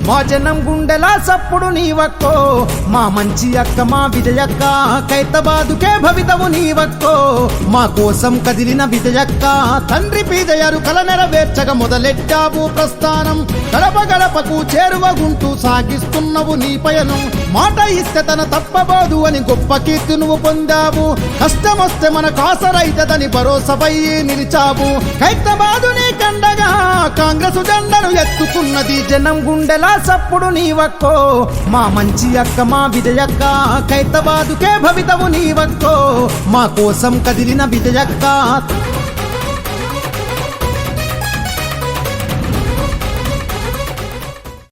మా జనం గుండెలా సప్పుడు నీవక్కో మా మంచి అక్క మా విజయక్క ఖైరతాబాదుకే భవితవు నీవక్కో మా కోసం కదిలిన విజయక్క తండ్రి పీజయరు కల నెరవేర్చగ మొదలెట్టావు ప్రస్థానం గడప గడపకు చేరువగుంటూ సాగిస్తున్నవు నీ పయనం మాట ఇస్తే తన తప్పబోదు అని గొప్ప కీర్తి నువ్వు పొందావు కష్టమొస్తే మన కాసరైతదని భరోసపై నిలిచావు ఖైరతాబాదు నీ కండగా కాంగ్రెస్ జెండను ఎత్తుకున్నది జనం గుండెలా సప్పుడు నీవక్కో మా మంచి అక్క మా విజయక్క ఖైరతాబాదుకే భవితవు నీవక్కో మా కోసం కదిలిన విజయక్క